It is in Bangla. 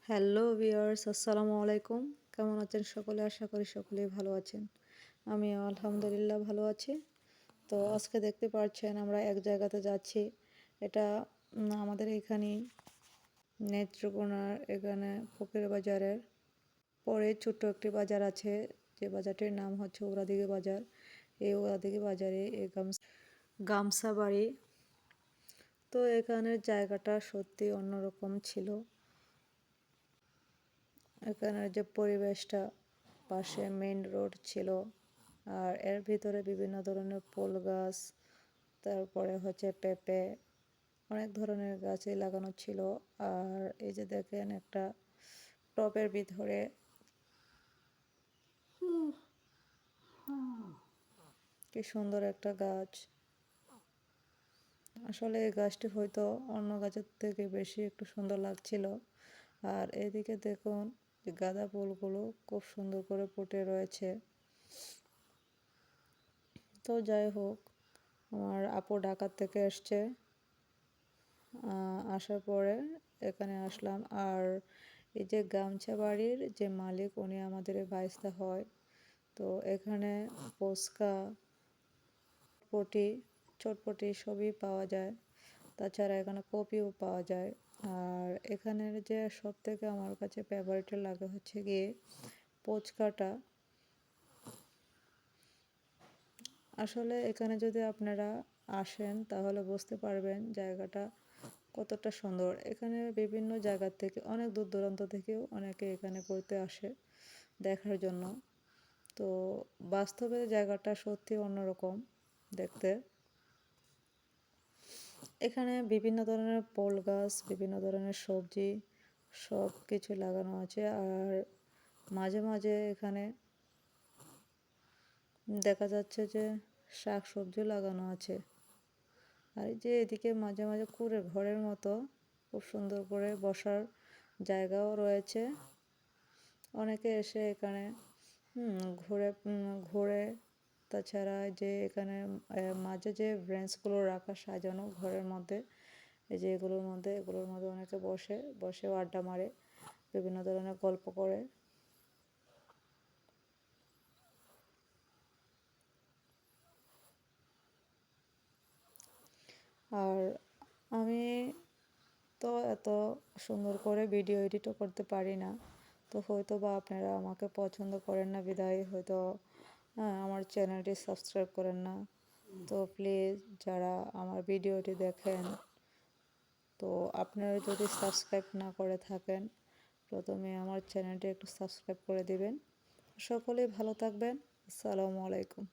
হ্যালো ভিউয়ার্স, আসসালামু আলাইকুম। কেমন আছেন সকলে? আশা করি সকলেই ভালো আছেন। আমিও আলহামদুলিল্লাহ ভালো আছি। তো আজকে দেখতে পাচ্ছেন আমরা এক জায়গাতে যাচ্ছি। এটা আমাদের এখানেই নেত্রকোনার এখানে ফকির বাজারের পরে ছোট্ট একটি বাজার আছে, যে বাজারটির নাম হচ্ছে উড়াদিঘি বাজার। এই উড়াদিঘি বাজারে এই গামসা বাড়ি। তো এখানের জায়গাটা সত্যি অন্যরকম ছিল। এখানের যে পরিবেশটা, পাশে মেইন রোড ছিল, আর এর ভিতরে বিভিন্ন ধরনের ফুল গাছ, তারপরে হচ্ছে পেঁপে, অনেক ধরনের গাছই লাগানো ছিল। আর এই যে দেখেন একটা টবের ভিতরে কি সুন্দর একটা গাছ। আসলে এই গাছটি হয়তো অন্য গাছের থেকে বেশি একটু সুন্দর লাগছিল। আর এদিকে দেখুন যে গাঁদা ফুলগুলো খুব সুন্দর করে ফুটে রয়েছে। তো যাই হোক, আমার আপু ঢাকা থেকে এসছে, আসার পরে এখানে আসলাম। আর এই যে গামছা বাড়ির যে মালিক, উনি আমাদের ভাইস্তা হয়। তো এখানে ফুচকা, পটি, চটপটি সবই পাওয়া যায়। তাছাড়া এখানে কপিও পাওয়া যায়। আর এখানের যে সব থেকে আমার কাছে ফেভারিট লাগে হচ্ছে গিয়ে ফুচকাটা। আসলে এখানে যদি আপনারা আসেন তাহলে বুঝতে পারবেন জায়গাটা কতটা সুন্দর। এখানে বিভিন্ন জায়গা থেকে, অনেক দূর দূরান্ত থেকেও অনেকে এখানে ঘুরতে আসে দেখার জন্য। তো বাস্তবে জায়গাটা সত্যি অন্যরকম দেখতে। এখানে বিভিন্ন ধরনের ফল গাছ, বিভিন্ন ধরনের সবজি, সব কিছু লাগানো আছে। আর মাঝে মাঝে এখানে দেখা যাচ্ছে যে শাক সবজি লাগানো আছে। আর এই যে এদিকে মাঝে মাঝে কুঁড়ে ঘরের মতো খুব সুন্দর করে বসার জায়গাও রয়েছে। অনেকে এসে এখানে ঘুরে ঘুরে। তাছাড়া যে এখানে মাঝে যে ব্রেঞ্চগুলো রাখা সাজানো ঘরের মধ্যে, এই যে এগুলোর মধ্যে অনেকে বসেও আড্ডা মারে, বিভিন্ন ধরনের গল্প করে। আর আমি তো এত সুন্দর করে ভিডিও এডিটও করতে পারি না। তো হয়তো বা আপনারা আমাকে পছন্দ করেন না বিধায় হয়তো আমার চ্যানেলটি সাবস্ক্রাইব করেন না। তো প্লিজ যারা আমার ভিডিওটি দেখেন, তো আপনারা যদি সাবস্ক্রাইব না করে থাকেন, প্রথমে আমার চ্যানেলটি একটু সাবস্ক্রাইব করে দিবেন। সকলেই ভালো থাকবেন। আসসালামু আলাইকুম।